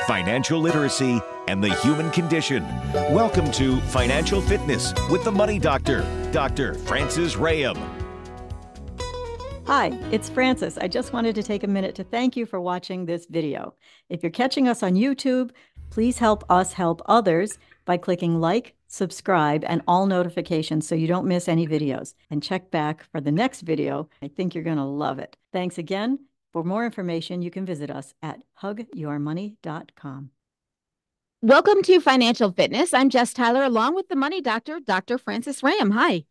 financial literacy, and the human condition. Welcome to Financial Fitness with the Money Doctor, Dr. Francis Rahaim. Hi, it's Francis. I just wanted to take a minute to thank you for watching this video. If you're catching us on YouTube, please help us help others by clicking like, subscribe, and all notifications so you don't miss any videos. And check back for the next video. I think you're going to love it. Thanks again. For more information, you can visit us at hugyourmoney.com. Welcome to Financial Fitness. I'm Jess Tyler, along with the Money Doctor, Dr. Francis Rahaim. Hi.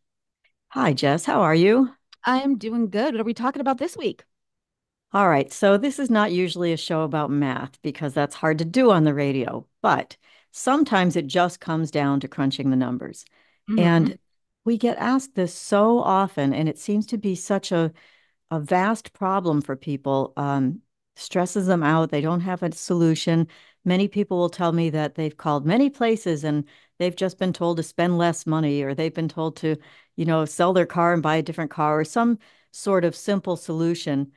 Hi, Jess. How are you? I am doing good. What are we talking about this week? All right. So this is not usually a show about math because that's hard to do on the radio, but sometimes it just comes down to crunching the numbers. And we get asked this so often, and it seems to be such a vast problem for people. Stresses them out. They don't have a solution. Many people will tell me that they've called many places and they've just been told to spend less money, or they've been told to, sell their car and buy a different car, or some sort of simple solution,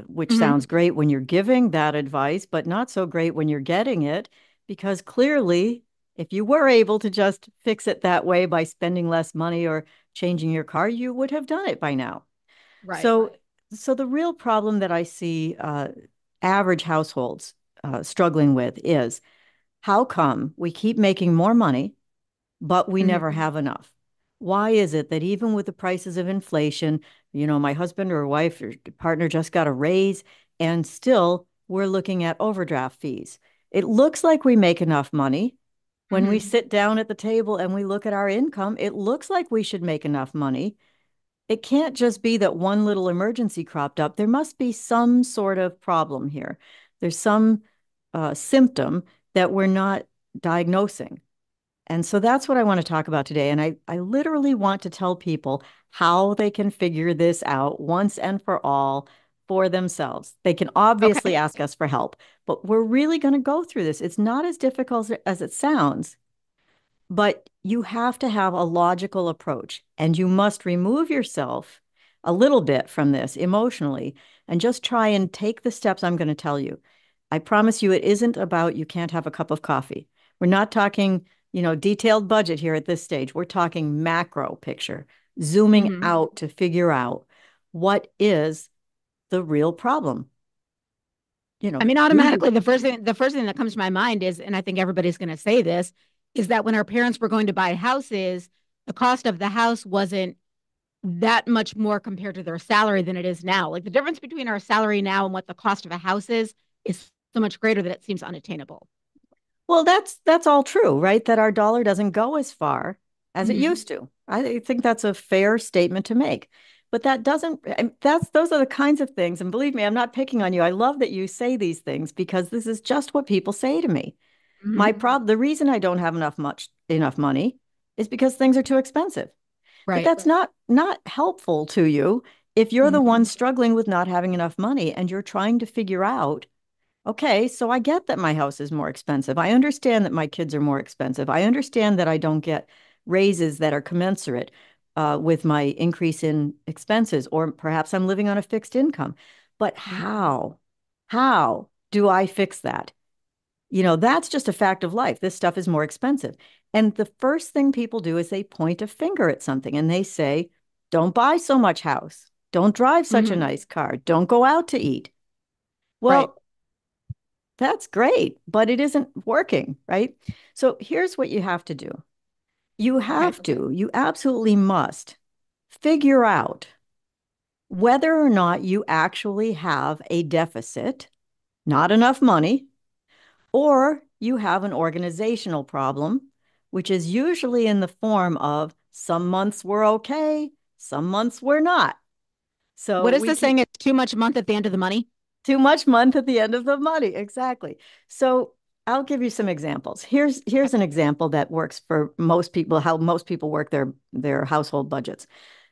which sounds great when you're giving that advice, but not so great when you're getting it, because clearly, if you were able to just fix it that way by spending less money or changing your car, you would have done it by now. Right. So the real problem that I see average households struggling with is, how come we keep making more money, but we never have enough? Why is it that even with the prices of inflation, my husband or wife or partner just got a raise, and still we're looking at overdraft fees? It looks like we make enough money. When we sit down at the table and we look at our income, it looks like we should make enough money. It can't just be that one little emergency cropped up. There must be some sort of problem here. There's some symptom that we're not diagnosing. And so that's what I want to talk about today. And I literally want to tell people how they can figure this out once and for all for themselves. They can obviously ask us for help, but we're really going to go through this. It's not as difficult as it sounds, but you have to have a logical approach, and you must remove yourself a little bit from this emotionally and just try and take the steps I'm going to tell you. I promise you, it isn't about you can't have a cup of coffee. We're not talking detailed budget here at this stage. We're talking macro picture, zooming out to figure out what is the real problem. Automatically, the first thing that comes to my mind is, and I think everybody's going to say this, is that when our parents were going to buy houses, the cost of the house wasn't that much more compared to their salary than it is now. Like, the difference between our salary now and what the cost of a house is so much greater that it seems unattainable. Well, that's all true, right? That our dollar doesn't go as far as it used to. I think that's a fair statement to make. But those are the kinds of things. And believe me, I'm not picking on you. I love that you say these things because this is just what people say to me. The reason I don't have enough money is because things are too expensive. Right. But that's not helpful to you if you're the one struggling with not having enough money and you're trying to figure out, okay, so I get that my house is more expensive. I understand that my kids are more expensive. I understand that I don't get raises that are commensurate with my increase in expenses, or perhaps I'm living on a fixed income. But how do I fix that? That's just a fact of life. This stuff is more expensive. And the first thing people do is they point a finger at something and they say, don't buy so much house. Don't drive such a nice car. Don't go out to eat. Well, that's great, but it isn't working, right? So here's what you have to do. You absolutely must figure out whether or not you actually have a deficit, not enough money, or you have an organizational problem, which is usually in the form of some months we're okay, some months we're not. So what is the saying? It's too much month at the end of the money? Too much month at the end of the money. Exactly. So I'll give you some examples. Here's an example that works for most people, how most people work their household budgets.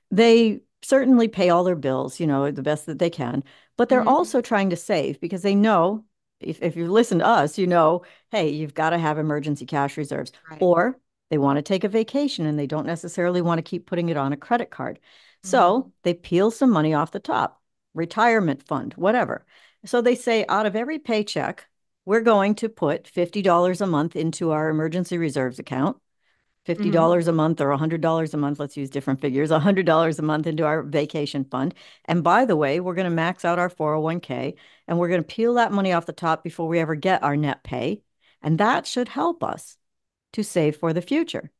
They certainly pay all their bills, the best that they can, but they're also trying to save because they know, if you listen to us, hey, you've got to have emergency cash reserves, or they want to take a vacation and they don't necessarily want to keep putting it on a credit card. So they peel some money off the top, retirement fund, whatever. So they say, out of every paycheck, we're going to put $50 a month into our emergency reserves account, Mm-hmm. $50 a month or $100 a month. Let's use different figures, $100 a month into our vacation fund. And by the way, we're going to max out our 401k and we're going to peel that money off the top before we ever get our net pay. And that should help us to save for the future.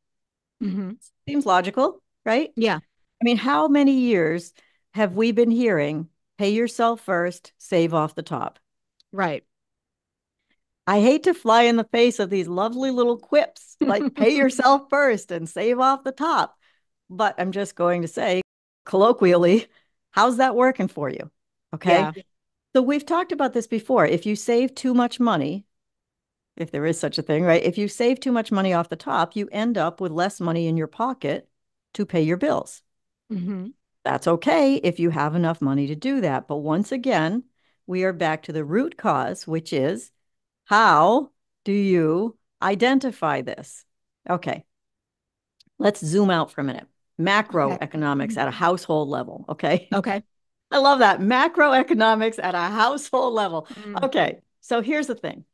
Mm-hmm. Seems logical, right? Yeah. I mean, how many years have we been hearing pay yourself first, save off the top? Right. I hate to fly in the face of these lovely little quips like pay yourself first and save off the top. But I'm just going to say, colloquially, how's that working for you? Okay. Yeah. So we've talked about this before. If you save too much money, if there is such a thing, right? If you save too much money off the top, you end up with less money in your pocket to pay your bills. Mm-hmm. That's okay if you have enough money to do that. But once again, we are back to the root cause, which is how do you identify this? Okay, let's zoom out for a minute. Okay. Macroeconomics at a household level. Okay. Okay. I love that. Macroeconomics at a household level. Mm. Okay. So here's the thing.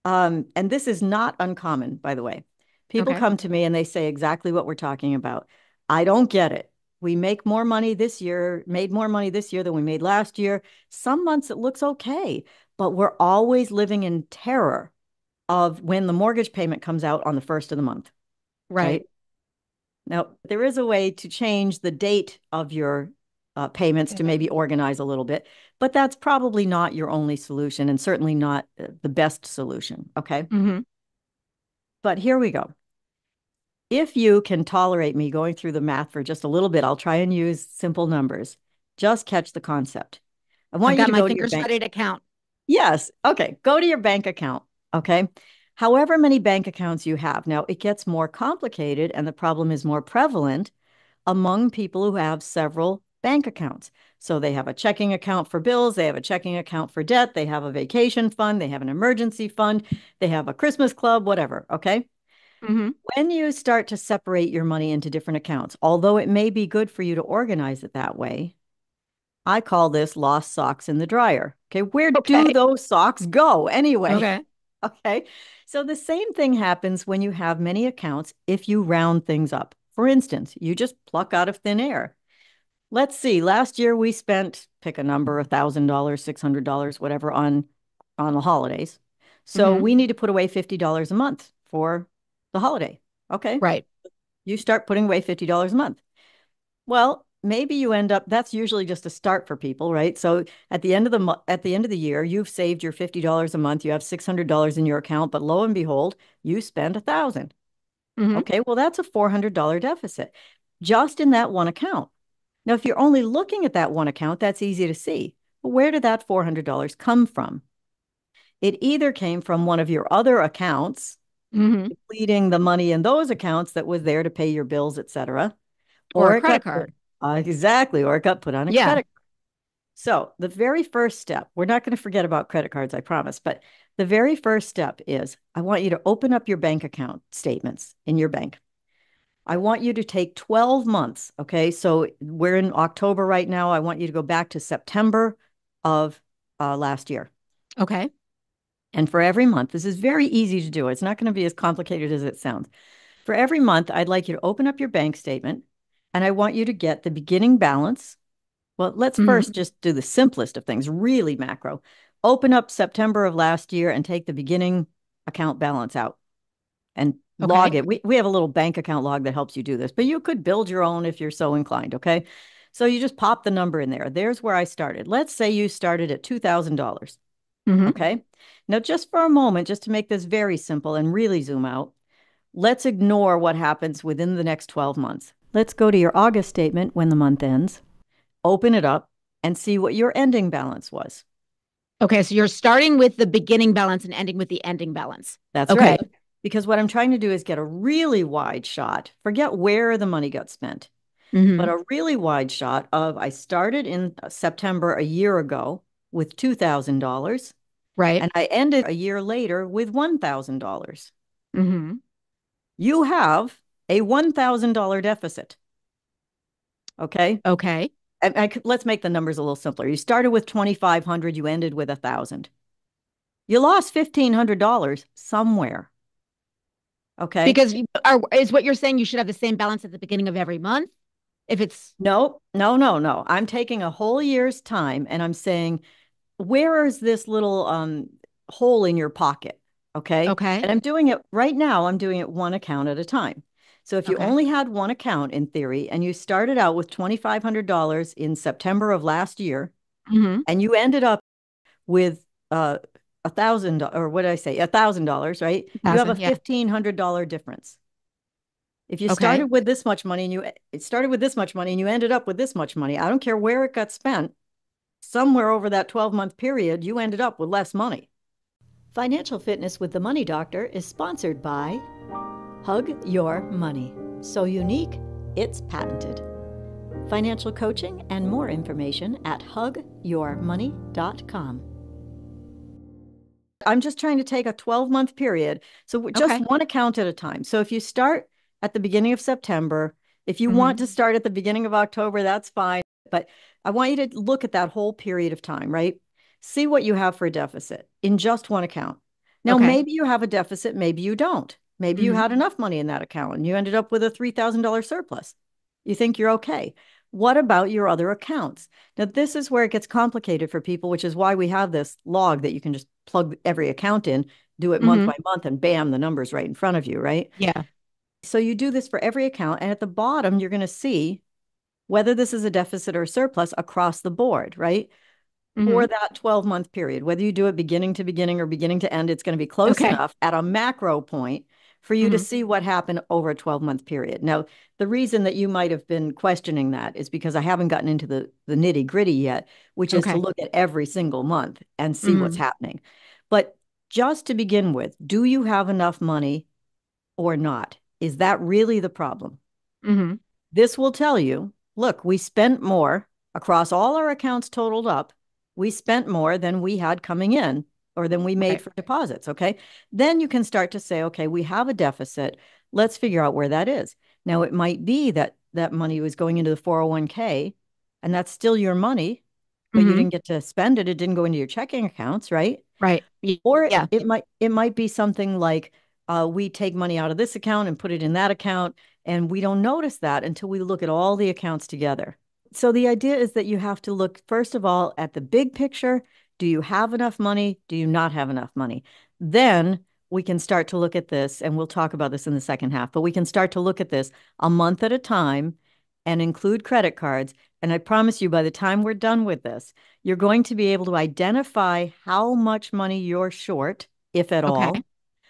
And this is not uncommon, by the way. People Okay. come to me and they say exactly what we're talking about. I don't get it. We make more money this year, made more money this year than we made last year. Some months it looks okay, but we're always living in terror of when the mortgage payment comes out on the first of the month, Right. right? Now, there is a way to change the date of your payments to maybe organize a little bit, but that's probably not your only solution and certainly not the best solution. Okay. Mm-hmm. But here we go. If you can tolerate me going through the math for just a little bit, I'll try and use simple numbers. Just catch the concept. I I've want you got to my go to your fingers bank. ready to count. Yes. Okay. Go to your bank account. Okay. However many bank accounts you have. Now, it gets more complicated and the problem is more prevalent among people who have several bank accounts. So they have a checking account for bills, they have a checking account for debt, they have a vacation fund, they have an emergency fund, they have a Christmas club, whatever. Okay. Mm-hmm. When you start to separate your money into different accounts, although it may be good for you to organize it that way, I call this lost socks in the dryer. Okay. Where do Okay. those socks go anyway? Okay. Okay. So the same thing happens when you have many accounts if you round things up. For instance, you just pluck out of thin air. Let's see. Last year we spent, pick a number, $1,000, $600, whatever, on the holidays. So Mm-hmm. we need to put away $50 a month for the holiday. Okay. Right. You start putting away $50 a month. Well, maybe you end up, that's usually just a start for people, right? So at the end of the year, you've saved your $50 a month, you have $600 in your account, but lo and behold, you spend 1,000. Mm-hmm. Okay, well, that's a $400 deficit just in that one account. Now, if you're only looking at that one account, that's easy to see. But where did that $400 come from? It either came from one of your other accounts, Mm-hmm. depleting the money in those accounts that was there to pay your bills, et cetera, Or a or it credit got put, card. exactly, or it got put on a Yeah. credit. So the very first step, we're not going to forget about credit cards, I promise, but the very first step is I want you to open up your bank account statements in your bank. I want you to take 12 months. Okay. So we're in October right now. I want you to go back to September of last year. Okay. And for every month, this is very easy to do. It's not going to be as complicated as it sounds. For every month, I'd like you to open up your bank statement and I want you to get the beginning balance. Well, let's Mm-hmm. first just do the simplest of things, really macro. Open up September of last year and take the beginning account balance out and log Okay. it. We have a little bank account log that helps you do this, but you could build your own if you're so inclined. Okay. So you just pop the number in there. There's where I started. Let's say you started at $2,000. Mm-hmm. Okay. Now, just for a moment, just to make this very simple and really zoom out, let's ignore what happens within the next 12 months. Let's go to your August statement when the month ends, open it up, and see what your ending balance was. Okay. So you're starting with the beginning balance and ending with the ending balance. That's Okay. right. Because what I'm trying to do is get a really wide shot. Forget where the money got spent, Mm-hmm. but a really wide shot of I started in September a year ago with $2,000 Right. and I ended a year later with $1,000. Mm-hmm. You have a $1,000 deficit. Okay. Okay. Let's make the numbers a little simpler. You started with 2,500, you ended with 1,000. You lost $1,500 somewhere. Okay. Because is what you're saying you should have the same balance at the beginning of every month? If it's No, no, no, no. I'm taking a whole year's time and I'm saying, where is this little hole in your pocket? Okay. okay, And I'm doing it right now, I'm doing it one account at a time. So if you okay. only had one account in theory and you started out with $2,500 in September of last year Mm-hmm. and you ended up with 1,000, or what did I say? $1,000, right? You have a Thousand, yeah. $1,500 difference. If you Okay. started with this much money and it started with this much money and you ended up with this much money, I don't care where it got spent, somewhere over that 12-month period, you ended up with less money. Financial Fitness with the Money Doctor is sponsored by Hug Your Money. So unique, it's patented. Financial coaching and more information at hugyourmoney.com. I'm just trying to take a 12-month period. So just Okay. one account at a time. So if you start at the beginning of September, if you want to Mm-hmm. start at the beginning of October, that's fine. But I want you to look at that whole period of time, right? See what you have for a deficit in just one account. Now, Okay. maybe you have a deficit, maybe you don't. Maybe you Mm-hmm. had enough money in that account and you ended up with a $3,000 surplus. You think you're okay. What about your other accounts? Now, this is where it gets complicated for people, which is why we have this log that you can just plug every account in, do it month Mm-hmm. by month, and bam, the number's right in front of you, right? Yeah. So you do this for every account, and at the bottom, you're going to see whether this is a deficit or surplus across the board, right? Mm-hmm. For that 12-month period, whether you do it beginning to beginning or beginning to end, it's going to be close Okay. enough at a macro point for you to Mm-hmm. see what happened over a 12-month period. Now, the reason that you might have been questioning that is because I haven't gotten into the nitty gritty yet, which is to Okay. look at every single month and see what's Mm-hmm. happening. But just to begin with, do you have enough money or not? Is that really the problem? Mm-hmm. This will tell you, look, we spent more across all our accounts totaled up. We spent more than we had coming in or than we made Right. for deposits. Okay. Then you can start to say, okay, we have a deficit. Let's figure out where that is. Now, it might be that that money was going into the 401k and that's still your money, but you Mm-hmm. didn't get to spend it. It didn't go into your checking accounts, right? Right. Or Yeah. it might be something like we take money out of this account and put it in that account, and we don't notice that until we look at all the accounts together. So the idea is that you have to look first of all at the big picture. Do you have enough money? Do you not have enough money? Then we can start to look at this, and we'll talk about this in the second half, but we can start to look at this a month at a time and include credit cards. And I promise you, by the time we're done with this, you're going to be able to identify how much money you're short, if at Okay. all,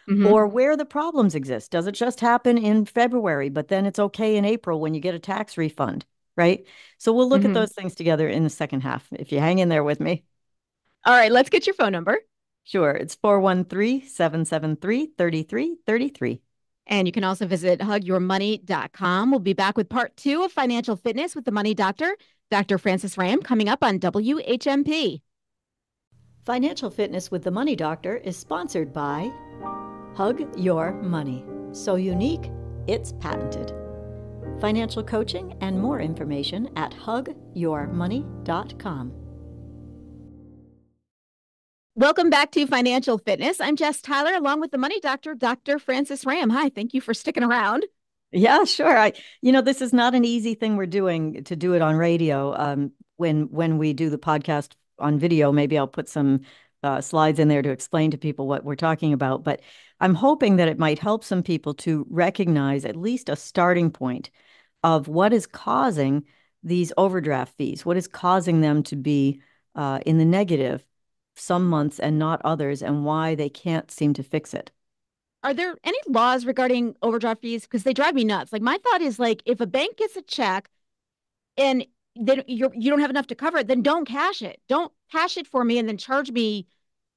Mm-hmm. or where the problems exist. Does it just happen in February, but then it's okay in April when you get a tax refund, right? So we'll look at Mm-hmm. those things together in the second half if you hang in there with me. All right. Let's get your phone number. Sure. It's 413-773-3333. And you can also visit hugyourmoney.com. We'll be back with part 2 of Financial Fitness with the Money Doctor, Dr. Francis Ram, coming up on WHMP. Financial Fitness with the Money Doctor is sponsored by Hug Your Money. So unique, it's patented. Financial coaching and more information at hugyourmoney.com. Welcome back to Financial Fitness. I'm Jess Tyler, along with the Money Doctor, Dr. Francis Ram. Hi, thank you for sticking around. Yeah, sure. This is not an easy thing we're doing to do it on radio. When we do the podcast on video, maybe I'll put some slides in there to explain to people what we're talking about. But I'm hoping that it might help some people to recognize at least a starting point of what is causing these overdraft fees, what is causing them to be in the negative some months and not others, and why they can't seem to fix it. Are there any laws regarding overdraft fees? Because they drive me nuts. Like my thought is like if a bank gets a check and then you don't have enough to cover it, then don't cash it. Don't cash it for me and then charge me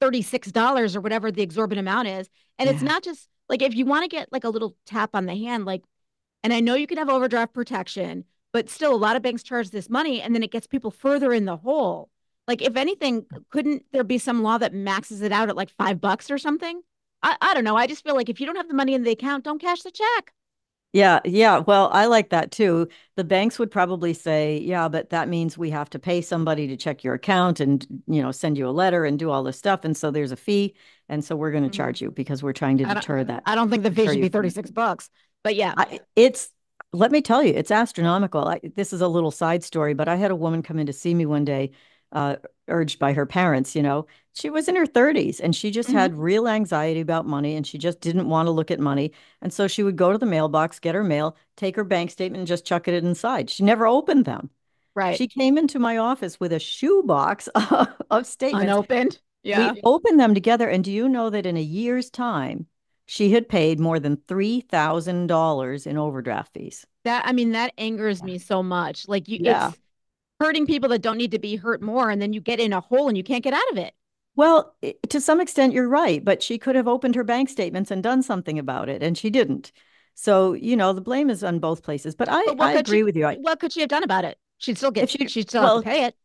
$36 or whatever the exorbitant amount is. And it's Yeah. not just like if you want to get like a little tap on the hand, like, and I know you can have overdraft protection, but still a lot of banks charge this money and then it gets people further in the hole. Like if anything, couldn't there be some law that maxes it out at like $5 or something? I don't know. I just feel like if you don't have the money in the account, don't cash the check. Yeah, yeah. Well, I like that too. The banks would probably say, yeah, but that means we have to pay somebody to check your account and, send you a letter and do all this stuff. And so there's a fee. And so we're going to Mhm. charge you because we're trying to I don't deter that, I don't think the fee deter should you be from it. $36, but yeah. It's, let me tell you, it's astronomical. This is a little side story, but I had a woman come in to see me one day, uh, urged by her parents, She was in her 30s and she just Hmm. had real anxiety about money and she just didn't want to look at money. And so she would go to the mailbox, get her mail, take her bank statement, and just chuck it inside. She never opened them. Right. She came into my office with a shoebox of statements. Unopened. Yeah. We opened them together, and do you know that in a year's time, she had paid more than $3,000 in overdraft fees? I mean, that angers Yeah. me so much. Like Yeah. it's hurting people that don't need to be hurt more, and then you get in a hole and you can't get out of it. Well, to some extent, you're right, but she could have opened her bank statements and done something about it, and she didn't. So, the blame is on both places. But I, But I agree with you. what could she have done about it? If she, She'd still have to well, pay it.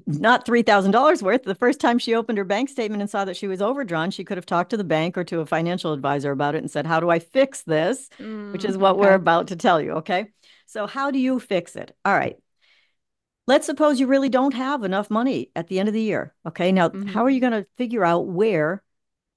not $3,000 worth. The first time she opened her bank statement and saw that she was overdrawn, she could have talked to the bank or to a financial advisor about it and said, how do I fix this? Which is what we're Okay. about to tell you. Okay. So, how do you fix it? All right. Let's suppose you really don't have enough money at the end of the year. Okay. Now, Hmm. how are you going to figure out where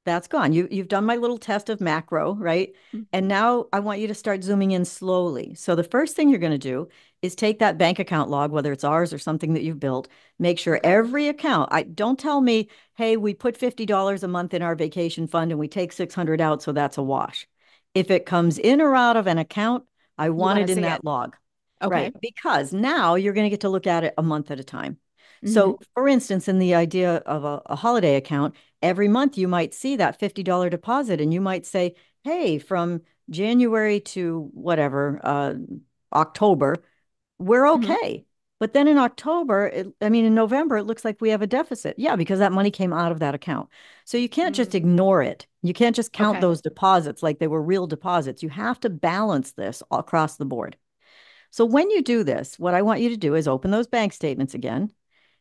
that's gone? You've done my little test of macro, right? And now I want you to start zooming in slowly. So the first thing you're going to do is take that bank account log, whether it's ours or something that you've built, make sure Okay. every account, I don't tell me, hey, we put $50 a month in our vacation fund and we take 600 out, so that's a wash. If it comes in or out of an account, I You want want to it in see it. that log. Okay. Right. Because now you're going to get to look at it a month at a time. Hmm. So, for instance, in the idea of a holiday account, every month you might see that $50 deposit and you might say, hey, from January to whatever, October, we're Hmm. okay. But then in October, in November, it looks like we have a deficit. Yeah, because that money came out of that account. So you can't just Mm. ignore it. You can't just count Okay. those deposits like they were real deposits. You have to balance this across the board. So when you do this, what I want you to do is open those bank statements again.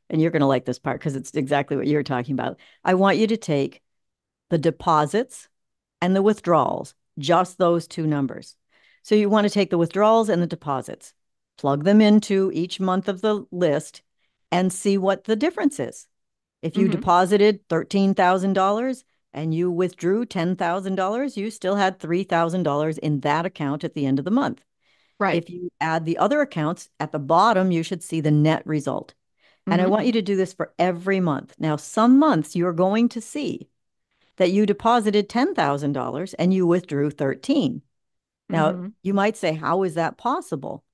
And you're going to like this part because it's exactly what you're talking about. I want you to take the deposits and the withdrawals, just those two numbers. So you want to take the withdrawals and the deposits, plug them into each month of the list, and see what the difference is. If you Hmm. deposited $13,000 and you withdrew $10,000, you still had $3,000 in that account at the end of the month. Right. If you add the other accounts at the bottom, you should see the net result. And I Hmm. want you to do this for every month. Now, some months you're going to see that you deposited $10,000 and you withdrew 13. Now, Hmm. you might say, how is that possible?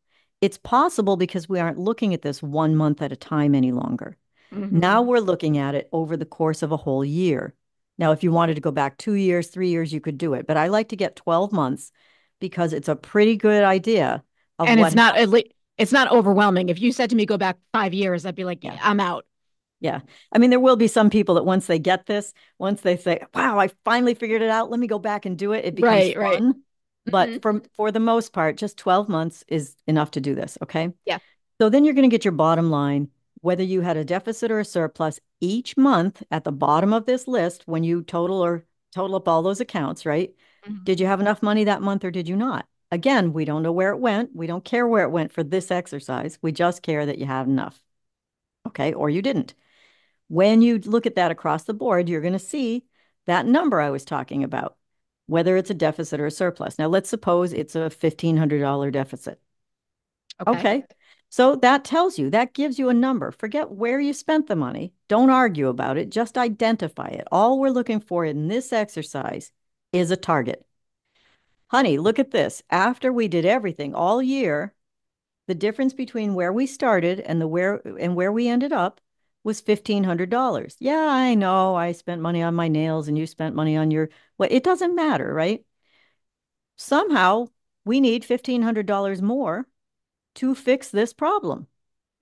It's possible because we aren't looking at this 1 month at a time any longer. Hmm. Now we're looking at it over the course of a whole year. Now, if you wanted to go back 2 years, 3 years, you could do it. But I like to get 12 months because it's a pretty good idea of And what happened. it's not overwhelming. If you said to me go back 5 years, I'd be like, Yeah. yeah, I'm out. Yeah. There will be some people that once they get this, once they say, wow, I finally figured it out, let me go back and do it, it becomes Right, right. fun. But Hmm. for the most part, just 12 months is enough to do this. Okay. Yeah. So then you're going to get your bottom line, whether you had a deficit or a surplus each month at the bottom of this list when you total up all those accounts, right? Hmm. Did you have enough money that month or did you not? Again, we don't know where it went. We don't care where it went for this exercise. We just care that you had enough. Okay. Or you didn't. When you look at that across the board, you're going to see that number I was talking about, whether it's a deficit or a surplus. Now, let's suppose it's a $1,500 deficit. Okay. Okay. So that tells you, that gives you a number. Forget where you spent the money. Don't argue about it. Just identify it. All we're looking for in this exercise is a target. Honey, look at this. After we did everything all year, the difference between where we started and where we ended up was $1,500. Yeah, I know I spent money on my nails and you spent money on your what it doesn't matter, right? Somehow we need $1,500 more to fix this problem.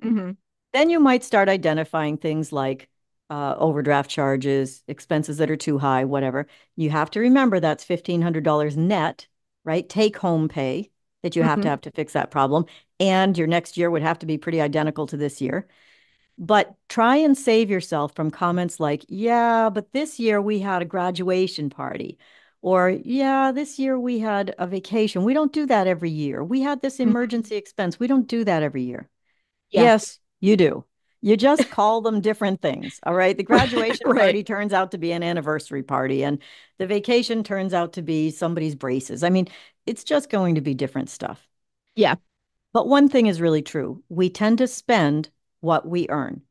Hmm. Then you might start identifying things like overdraft charges, expenses that are too high, whatever. You have to remember that's $1,500 net, right? Take home pay that you Hmm. have to fix that problem. And your next year would have to be pretty identical to this year. But try and save yourself from comments like, yeah, but this year we had a graduation party. Or, yeah, this year we had a vacation. We don't do that every year. We had this Mhm. emergency expense. We don't do that every year. Yeah. Yes, you do. You just call them different things. All right. The graduation Right. party turns out to be an anniversary party, and the vacation turns out to be somebody's braces. I mean, it's just going to be different stuff. Yeah. But one thing is really true. We tend to spend what we earn.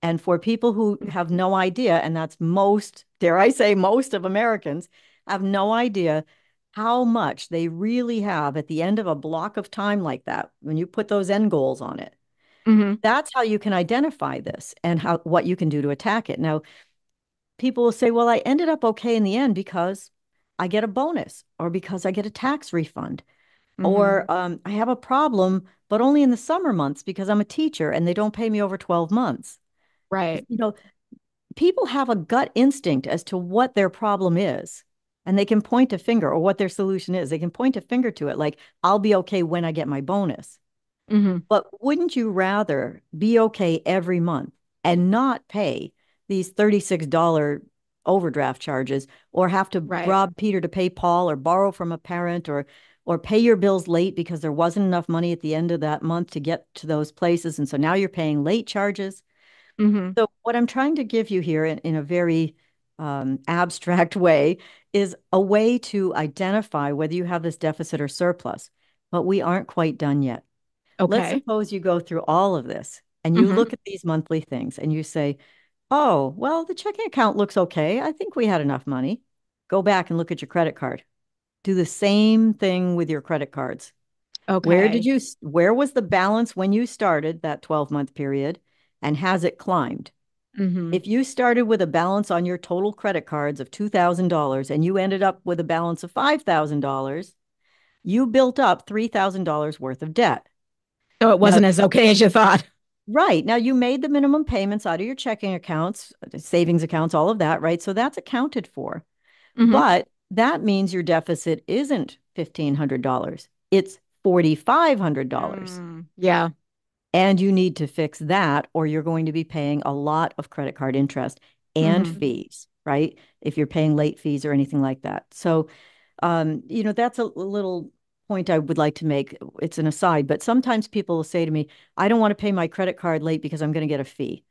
And for people who have no idea, and that's most, dare I say, most of Americans have no idea how much they really have at the end of a block of time like that, when you put those end goals on it. Hmm. That's how you can identify this and how what you can do to attack it. Now, people will say, well, I ended up okay in the end because I get a bonus or because I get a tax refund Hmm. or I have a problem, but only in the summer months because I'm a teacher and they don't pay me over 12 months. Right. You know, people have a gut instinct as to what their problem is, and they can point a finger or what their solution is. They can point a finger to it, like, I'll be okay when I get my bonus. Hmm. But wouldn't you rather be okay every month and not pay these $36 overdraft charges or have to Right. rob Peter to pay Paul or borrow from a parent or pay your bills late because there wasn't enough money at the end of that month to get to those places, and so now you're paying late charges? Hmm. So what I'm trying to give you here in a very abstract way is a way to identify whether you have this deficit or surplus, but we aren't quite done yet. Let's Okay. suppose you go through all of this and you Hmm. look at these monthly things and you say, oh, well, the checking account looks okay. I think we had enough money. Go back and look at your credit card. Do the same thing with your credit cards. Okay. Where was the balance when you started that 12-month period? And has it climbed? Hmm. If you started with a balance on your total credit cards of $2,000 and you ended up with a balance of $5,000, you built up $3,000 worth of debt. So it Now, wasn't as okay as you thought. right. Now you made the minimum payments out of your checking accounts, savings accounts, all of that, right? So that's accounted for. Hmm. But that means your deficit isn't $1,500. It's $4,500. Yeah. And you need to fix that, or you're going to be paying a lot of credit card interest and Hmm. fees, right? If you're paying late fees or anything like that. So, that's a little point I would like to make. It's an aside, but sometimes people will say to me, I don't want to pay my credit card late because I'm going to get a fee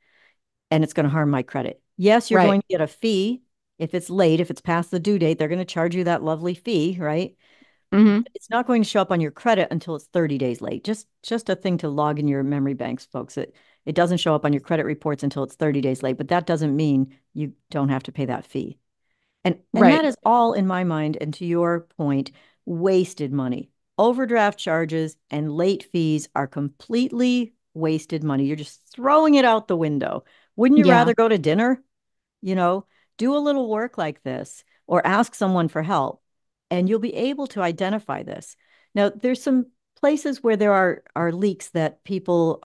and it's going to harm my credit. Yes, you're Right. going to get a fee if it's late, if it's past the due date, they're going to charge you that lovely fee, right? Hmm. It's not going to show up on your credit until it's 30 days late. Just a thing to log in your memory banks, folks. It doesn't show up on your credit reports until it's 30 days late, but that doesn't mean you don't have to pay that fee. And Right. that is all in my mind, and to your point, wasted money. Overdraft charges and late fees are completely wasted money. You're just throwing it out the window. Wouldn't you Yeah. rather go to dinner? You know, do a little work like this or ask someone for help, and you'll be able to identify this. Now, there's some places where there are leaks that people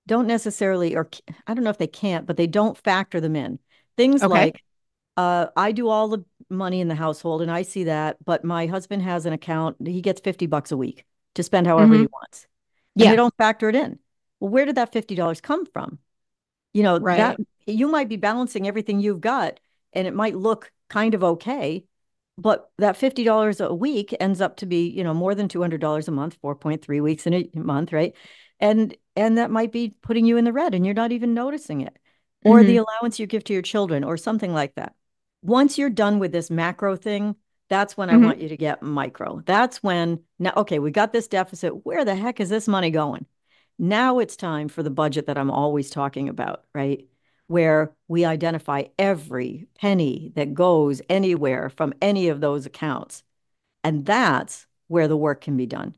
don't necessarily, or I don't know if they can't, but they don't factor them in. Things Okay. like I do all the money in the household and I see that, but my husband has an account, he gets $50 a week to spend however Hmm. he wants. And they Yeah. don't factor it in. Well, where did that $50 come from? That Right. you might be balancing everything you've got and it might look kind of okay, but that $50 a week ends up to be, more than $200 a month, 4.3 weeks in a month, right? And that might be putting you in the red and you're not even noticing it. Or the Hmm. allowance you give to your children or something like that. Once you're done with this macro thing, that's when I Hmm. want you to get micro. That's when now, okay, we got this deficit. Where the heck is this money going? Now it's time for the budget that I'm always talking about, right? Where we identify every penny that goes anywhere from any of those accounts. And that's where the work can be done.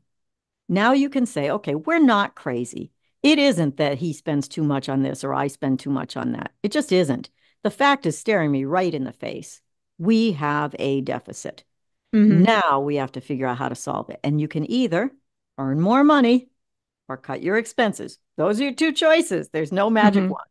Now you can say, okay, we're not crazy. It isn't that he spends too much on this or I spend too much on that. It just isn't. The fact is staring me right in the face. We have a deficit. Hmm. Now we have to figure out how to solve it. And you can either earn more money or cut your expenses. Those are your two choices. There's no magic Hmm. wand.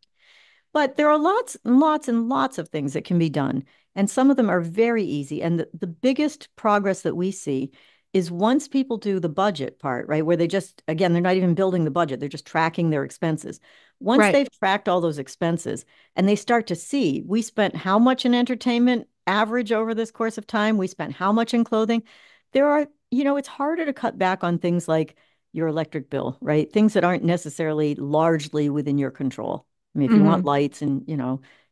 But there are lots and lots and lots of things that can be done. And some of them are very easy. And the biggest progress that we see is once people do the budget part, right? Where they just, again, they're not even building the budget, they're just tracking their expenses. Once Right. they've tracked all those expenses and they start to see we spent how much in entertainment average over this course of time, we spent how much in clothing. There are, it's harder to cut back on things like your electric bill, right? Things that aren't necessarily largely within your control. I mean, if you want lights and,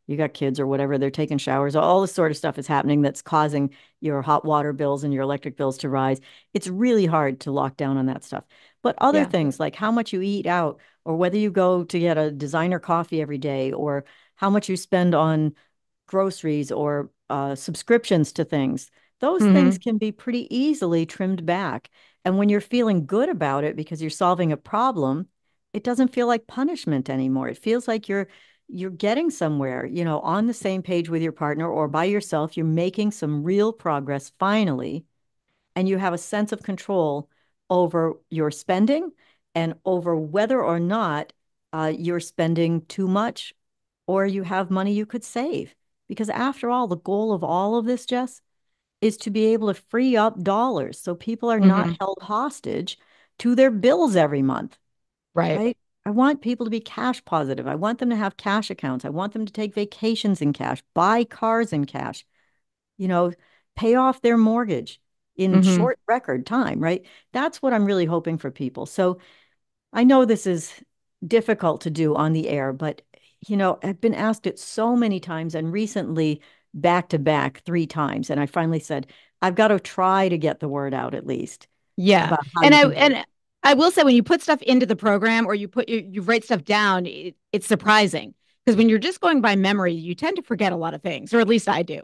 you got kids or whatever, they're taking showers, all this sort of stuff is happening that's causing your hot water bills and your electric bills to rise. It's really hard to lock down on that stuff. But other things like how much you eat out, or whether you go to get a designer coffee every day, or how much you spend on groceries or subscriptions to things, those things can be pretty easily trimmed back. And when you're feeling good about it because you're solving a problem, it doesn't feel like punishment anymore. It feels like you're getting somewhere, on the same page with your partner or by yourself. You're making some real progress finally, and you have a sense of control over your spending and over whether or not you're spending too much or you have money you could save. Because after all, the goal of all of this, Jess, is to be able to free up dollars so people are not held hostage to their bills every month, Right. right? I want people to be cash positive. I want them to have cash accounts. I want them to take vacations in cash, buy cars in cash, you know, pay off their mortgage in short record time, right? That's what I'm really hoping for people. So I know this is difficult to do on the air, but I've been asked it so many times, and recently back to back 3 times. And I finally said, I've got to try to get the word out at least Yeah. about how And you I can do it. and I will say when you put stuff into the program or you write stuff down, it's surprising because when you're just going by memory, you tend to forget a lot of things, or at least I do.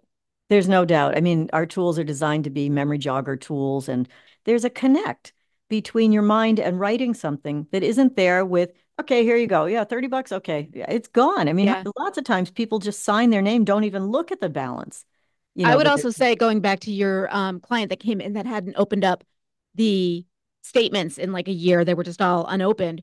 There's no doubt. I mean, our tools are designed to be memory jogger tools, and there's a connect between your mind and writing something that isn't there with, okay, here you go. Yeah, $30. Okay. Yeah, it's gone. I mean, Yeah. lots of times people just sign their name, don't even look at the balance, I would that they're, also say going back to your client that came in that hadn't opened up the statements in like a year, they were just all unopened.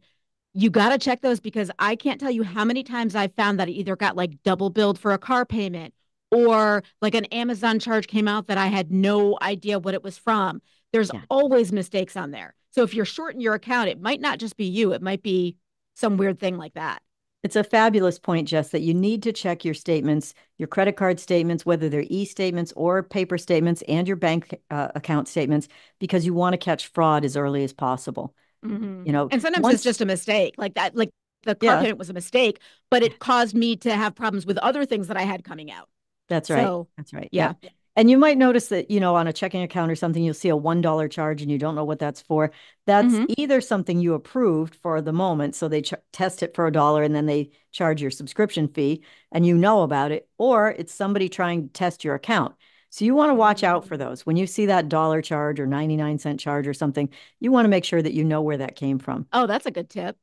You got to check those because I can't tell you how many times I found that I either got like double billed for a car payment or like an Amazon charge came out that I had no idea what it was from. There's yeah. always mistakes on there. So if you're short in your account, it might not just be you, it might be some weird thing like that. It's a fabulous point, Jess, that you need to check your statements, your credit card statements, whether they're e-statements or paper statements, and your bank account statements, because you want to catch fraud as early as possible. And sometimes it's Once, just a mistake like that. Like the car yeah, payment was a mistake, but it caused me to have problems with other things that I had coming out. that's right. So, That's right. yeah. Yep. And you might notice that, on a checking account or something, you'll see a $1 charge and you don't know what that's for. That's Mm-hmm. either something you approved for the moment, so they test it for $1 and then they charge your subscription fee and you know about it, or it's somebody trying to test your account. So you want to watch out for those. When you see that dollar charge or 99-cent charge or something, you want to make sure that you know where that came from. Oh, that's a good tip.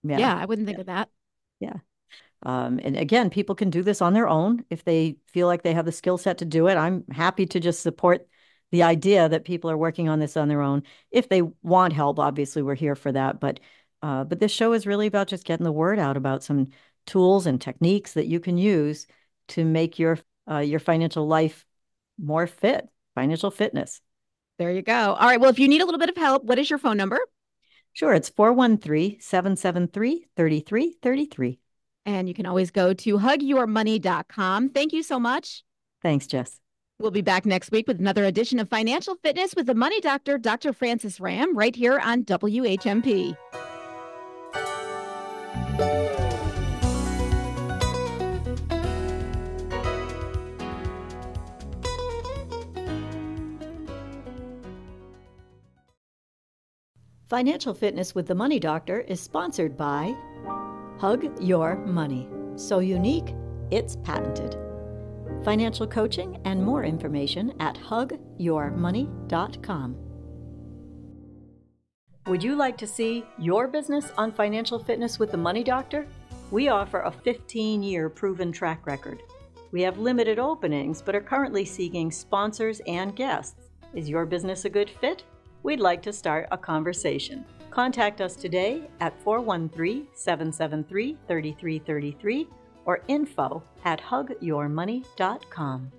Yeah. Yeah, I wouldn't think of that. Yeah. And again, people can do this on their own if they feel like they have the skill set to do it. I'm happy to just support the idea that people are working on this on their own. If they want help, obviously we're here for that. But this show is really about just getting the word out about some tools and techniques that you can use to make your financial life more fit, financial fitness. There you go. All right. Well, if you need a little bit of help, what is your phone number? Sure, it's 413-773-3333. And you can always go to hugyourmoney.com. Thank you so much. Thanks, Jess. We'll be back next week with another edition of Financial Fitness with the Money Doctor, Dr. Francis Ram, right here on WHMP. Financial Fitness with the Money Doctor is sponsored by Hug Your Money. So unique, it's patented. Financial coaching and more information at hugyourmoney.com. Would you like to see your business on Financial Fitness with the Money Doctor? We offer a 15-year proven track record. We have limited openings, but are currently seeking sponsors and guests. Is your business a good fit? We'd like to start a conversation. Contact us today at 413-773-3333 or info@hugyourmoney.com.